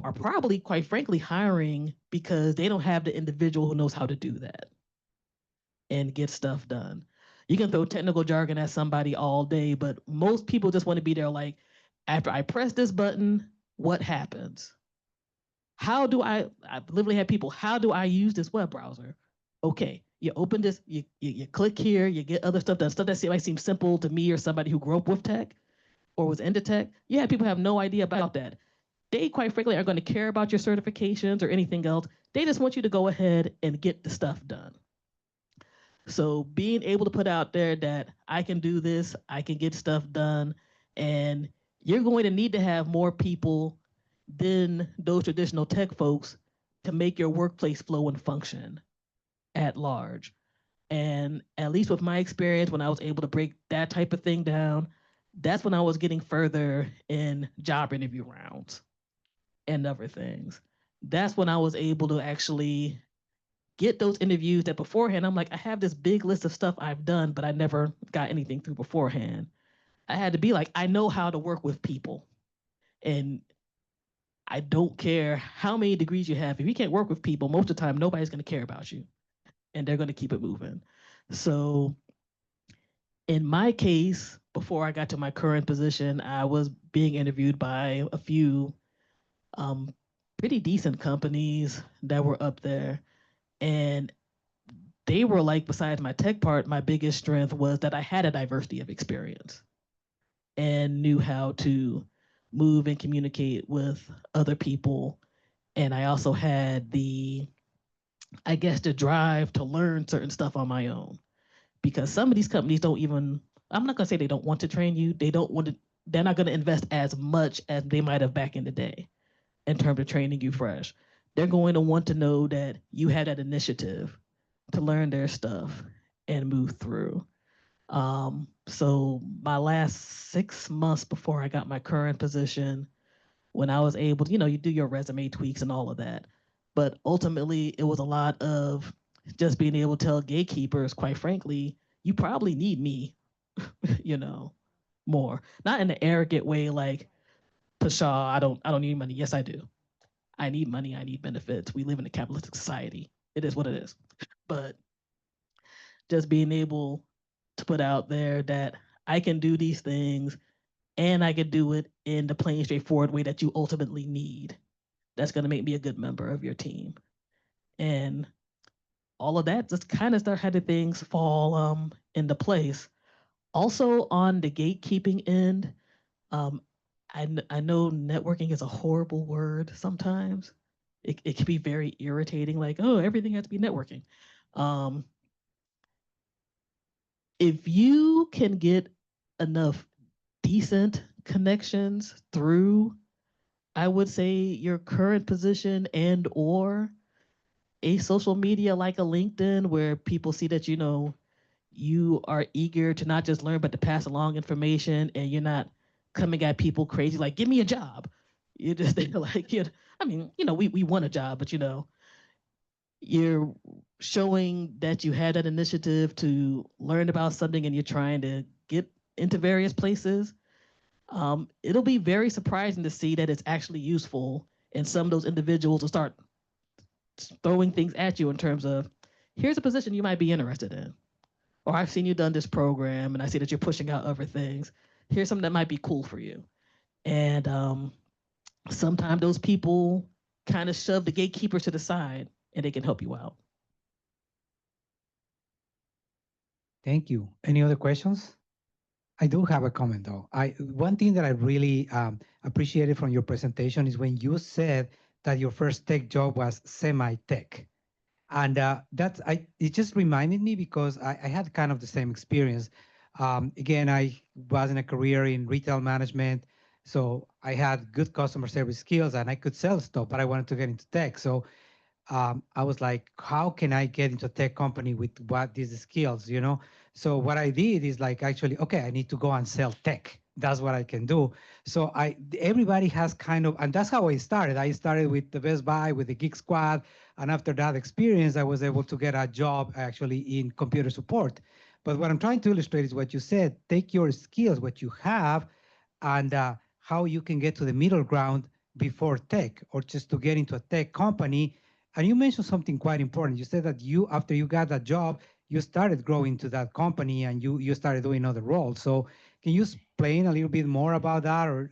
are probably, quite frankly, hiring because they don't have the individual who knows how to do that and get stuff done. You can throw technical jargon at somebody all day, but most people just want to be there like, after I press this button, what happens? I literally had people, how do I use this web browser? Okay, you open this, you click here, you get other stuff done, stuff that might seem simple to me or somebody who grew up with tech or was into tech. Yeah, people have no idea about that. They, quite frankly, are going to care about your certifications or anything else. They just want you to go ahead and get the stuff done. So being able to put out there that I can do this, I can get stuff done, and you're going to need to have more people than those traditional tech folks to make your workplace flow and function at large. And at least with my experience, when I was able to break that type of thing down, that's when I was getting further in job interview rounds and other things. That's when I was able to actually get those interviews that beforehand, I'm like, I have this big list of stuff I've done, but I never got anything through beforehand. I had to be like, I know how to work with people. And I don't care how many degrees you have. If you can't work with people, most of the time, nobody's going to care about you. And they're going to keep it moving. So in my case, before I got to my current position, I was being interviewed by a few um, pretty decent companies that were up there. And they were like, besides my tech part, my biggest strength was that I had a diversity of experience and knew how to move and communicate with other people. And I also had I guess, the drive to learn certain stuff on my own. Because some of these companies don't even, I'm not gonna say they don't want to train you, they're not gonna invest as much as they might have back in the day in terms of training you fresh. They're going to want to know that you had that initiative to learn their stuff and move through. So my last 6 months before I got my current position, when I was able to, you do your resume tweaks and all of that. But ultimately, it was a lot of just being able to tell gatekeepers, quite frankly, you probably need me, you know, more. Not in an arrogant way like, Pshaw, I don't need money. Yes, I do. I need money, I need benefits. We live in a capitalistic society. It is what it is. But just being able to put out there that I can do these things and I can do it in the plain, straightforward way that you ultimately need. That's going to make me a good member of your team. And all of that just kind of start having things fall into place. Also, on the gatekeeping end, um, I know networking is a horrible word sometimes. It can be very irritating, like, oh, everything has to be networking. Um, if you can get enough decent connections through, I would say, your current position and or a social media like a LinkedIn where people see that you are eager to not just learn but to pass along information, and you're not coming at people crazy like, give me a job. You're just there like, I mean, we want a job, but you're showing that you had that initiative to learn about something and you're trying to get into various places. It'll be very surprising to see that it's actually useful, and some of those individuals will start throwing things at you in terms of, here's a position you might be interested in, or I've seen you done this program and I see that you're pushing out other things. Here's something that might be cool for you. And sometimes those people kind of shove the gatekeepers to the side and they can help you out. Thank you. Any other questions? I do have a comment though. One thing that I really appreciated from your presentation is when you said that your first tech job was semi-tech. And it just reminded me because I had kind of the same experience. Again, I was in a career in retail management, so I had good customer service skills and I could sell stuff, but I wanted to get into tech. So I was like, how can I get into a tech company with what these skills, So what I did is like, actually, okay, I need to go and sell tech. That's what I can do. So everybody has kind of, and that's how I started. I started with the Best Buy, with the Geek Squad. And after that experience, I was able to get a job actually in computer support. But what I'm trying to illustrate is what you said, take your skills, what you have, and how you can get to the middle ground before tech, or just to get into a tech company. And you mentioned something quite important. You said that after you got that job, you started growing to that company and you started doing other roles. So can you explain a little bit more about that? Or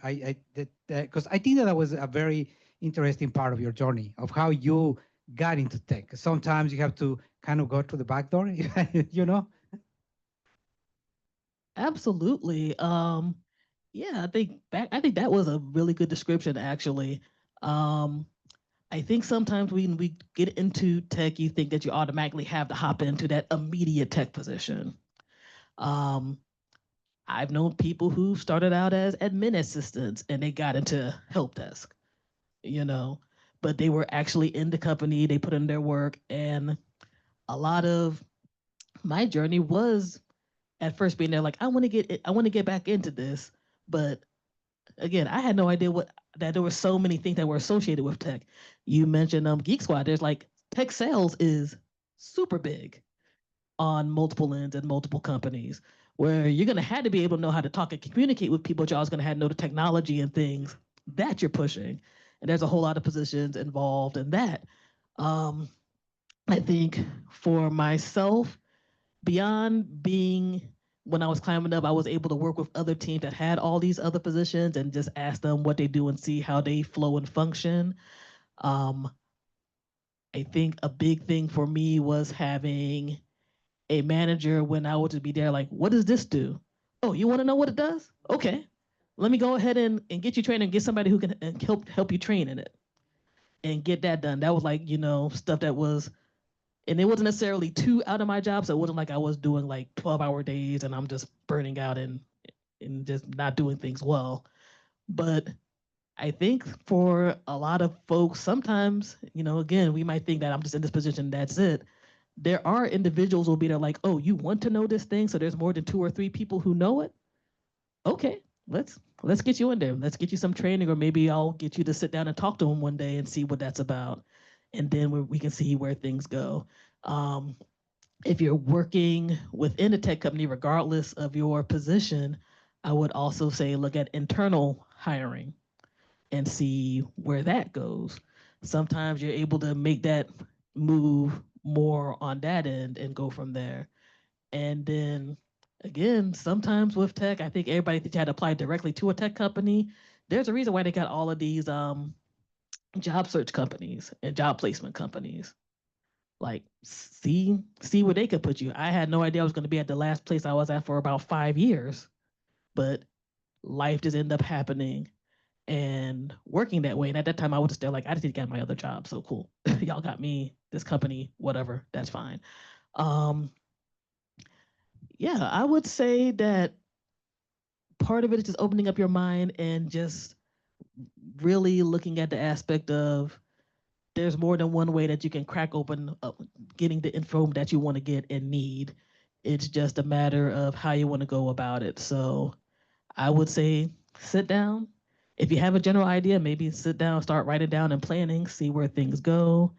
because I think that was a very interesting part of your journey of how you got into tech. Sometimes you have to kind of go to the back door, Absolutely. Yeah, I think that was a really good description actually. Um, I think sometimes when we get into tech, you think that you automatically have to hop into that immediate tech position. Um, I've known people who started out as admin assistants and they got into help desk, you know, but they were actually in the company, they put in their work, and a lot of my journey was at first being there like, I want to get back into this, but again, I had no idea that there were so many things that were associated with tech. You mentioned Geek Squad. There's like tech sales is super big on multiple ends and multiple companies, where you're gonna have to be able to know how to talk and communicate with people, but you're also gonna have to know the technology and things that you're pushing. And there's a whole lot of positions involved in that. Um, I think for myself, beyond being when I was climbing up, I was able to work with other teams that had all these other positions and just ask them what they do and see how they flow and function. I think a big thing for me was having a manager when I would just be there, like, what does this do? Oh, you want to know what it does? Okay. Let me go ahead and get you trained and get somebody who can help you train in it and get that done. That was like, stuff that was, and it wasn't necessarily too out of my job. So it wasn't like I was doing like 12-hour days and I'm just burning out and just not doing things well. But I think for a lot of folks, sometimes, again, we might think that I'm just in this position, that's it. There are individuals who will be there like, oh, you want to know this thing? So there's more than 2 or 3 people who know it? Okay, let's get you in there. Let's get you some training, or maybe I'll get you to sit down and talk to them one day and see what that's about. And then we can see where things go. If you're working within a tech company, regardless of your position, I would also say look at internal hiring and see where that goes. Sometimes you're able to make that move more on that end and go from there. And then again, sometimes with tech, I think everybody thinks you had to apply directly to a tech company. There's a reason why they got all of these job search companies and job placement companies. Like, see where they could put you. I had no idea I was going to be at the last place I was at for about 5 years, but life just ended up happening and working that way. And at that time, I was still like, I just need to get my other job. So cool, y'all got me this company, whatever, that's fine. Yeah, I would say that part of it is just opening up your mind and just really looking at the aspect of there's more than one way that you can crack open getting the info that you want to get and need. It's just a matter of how you want to go about it. So I would say sit down. If you have a general idea, maybe sit down, start writing down and planning, see where things go.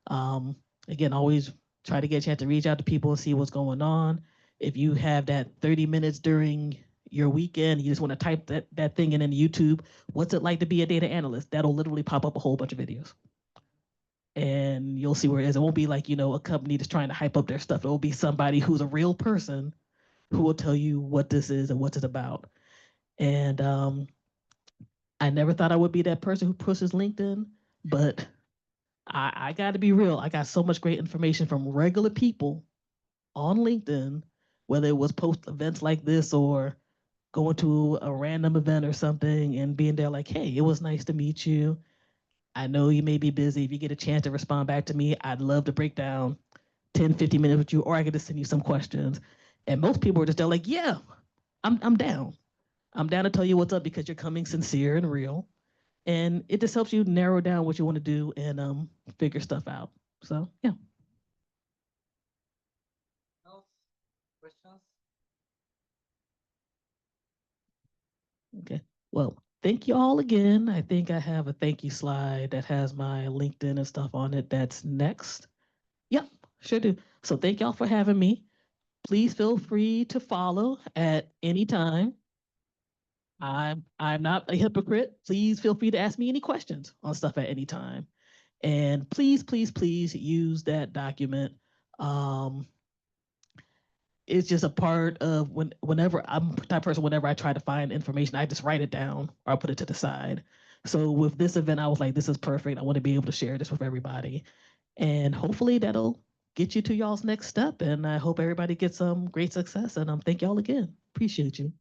Again, always try to get a chance to reach out to people and see what's going on. If you have that 30 minutes during your weekend, you just want to type that thing in YouTube, what's it like to be a data analyst? That'll literally pop up a whole bunch of videos. And you'll see where it is. It won't be like, a company that's trying to hype up their stuff. It will be somebody who's a real person who will tell you what this is and what it's about. And I never thought I would be that person who pushes LinkedIn, but I got to be real. I got so much great information from regular people on LinkedIn, whether it was post events like this or going to a random event or something and being there like, hey, it was nice to meet you. I know you may be busy. If you get a chance to respond back to me, I'd love to break down 10, 15 minutes with you, or I could just send you some questions. And most people are just there like, yeah, I'm down. I'm down to tell you what's up because you're coming sincere and real. And it just helps you narrow down what you want to do and figure stuff out. So yeah. Questions? Okay. Well, thank you all again. I think I have a thank you slide that has my LinkedIn and stuff on it. That's next. Yep, sure do. So thank y'all for having me. Please feel free to follow at any time. I'm not a hypocrite. Please feel free to ask me any questions on stuff at any time. And please, please, please use that document. It's just a part of whenever I'm the type of person, whenever I try to find information, I just write it down or I put it to the side. So with this event, I was like, this is perfect. I want to be able to share this with everybody. And hopefully that'll get you to y'all's next step. And I hope everybody gets some great success. And thank y'all again. Appreciate you.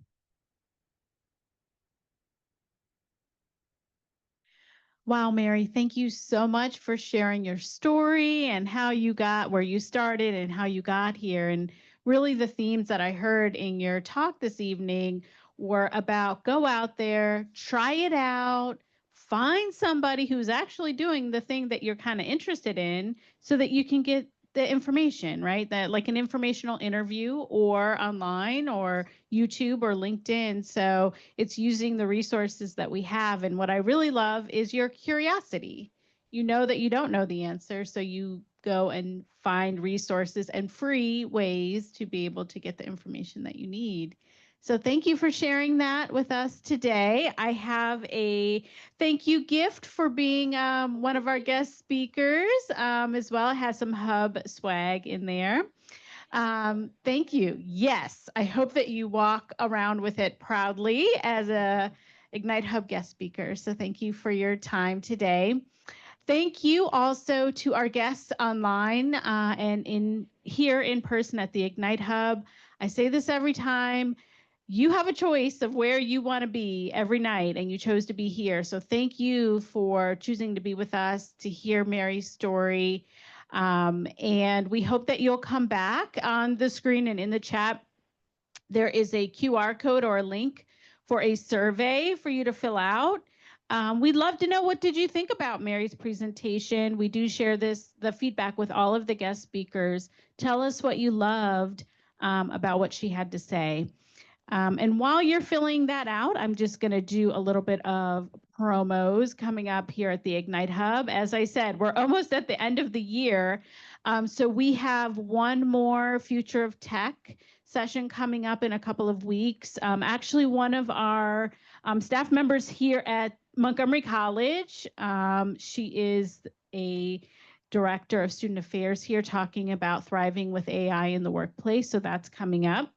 Wow, Mary, thank you so much for sharing your story and how you got where you started and how you got here. And really, the themes that I heard in your talk this evening were about go out there, try it out, find somebody who's actually doing the thing that you're kind of interested in so that you can get the information, right? That like an informational interview or online or YouTube or LinkedIn. So it's using the resources that we have. And what I really love is your curiosity. You know that you don't know the answer, so you go and find resources and free ways to be able to get the information that you need. So thank you for sharing that with us today. I have a thank you gift for being one of our guest speakers as well. It has some hub swag in there. Thank you. Yes, I hope that you walk around with it proudly as a Ignite Hub guest speaker. So thank you for your time today. Thank you also to our guests online and in here in person at the Ignite Hub. I say this every time. You have a choice of where you want to be every night, and you chose to be here. So thank you for choosing to be with us to hear Mary's story. And we hope that you'll come back on the screen and in the chat. There is a QR code or a link for a survey for you to fill out. We'd love to know, what did you think about Mary's presentation? We do share the feedback with all of the guest speakers. Tell us what you loved about what she had to say. And while you're filling that out, I'm just going to do a little bit of promos coming up here at the Ignite Hub. As I said, we're almost at the end of the year. So we have one more Future of Tech session coming up in a couple of weeks. Actually, one of our staff members here at Montgomery College, she is a director of student affairs here, talking about thriving with AI in the workplace. So that's coming up.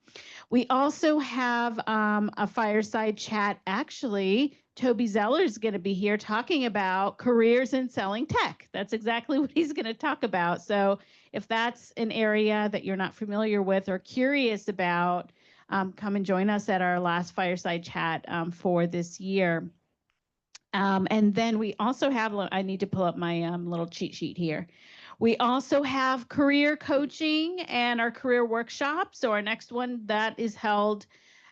We also have a fireside chat. Actually, Toby Zeller is going to be here talking about careers in selling tech. That's exactly what he's going to talk about. So if that's an area that you're not familiar with or curious about, come and join us at our last fireside chat for this year. And then we also have, I need to pull up my little cheat sheet here. We also have career coaching and our career workshop. So our next one that is held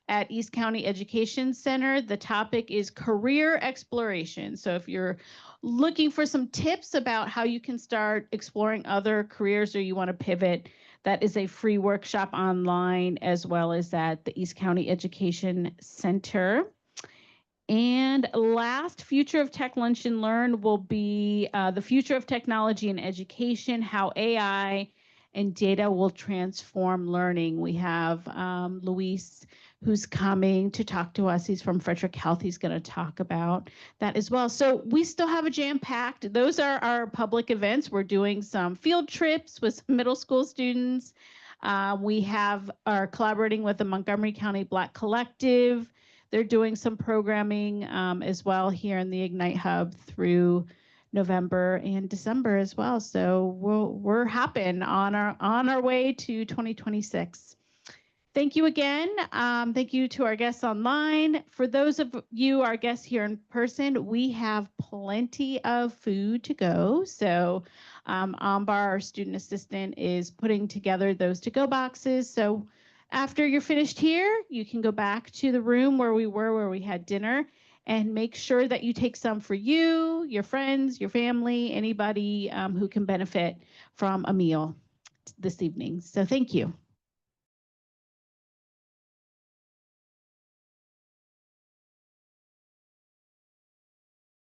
at East County Education Center. The topic is career exploration. So if you're looking for some tips about how you can start exploring other careers or you want to pivot, that is a free workshop online as well as at the East County Education Center. And last, Future of Tech Lunch and Learn will be the future of technology and education, how AI and data will transform learning. We have Luis, who's coming to talk to us. He's from Frederick Health. He's going to talk about that as well. So we still have a jam-packed. Those are our public events. We're doing some field trips with middle school students. We are collaborating with the Montgomery County Black Collective. They're doing some programming as well here in the Ignite Hub through November and December as well. So we're hopping on our way to 2026. Thank you again. Thank you to our guests online. For those of you, our guests here in person, we have plenty of food to go. So Ambar, our student assistant, is putting together those to-go boxes. So after you're finished here, you can go back to the room where we had dinner, and make sure that you take some for you, your friends, your family, anybody who can benefit from a meal this evening. So thank you.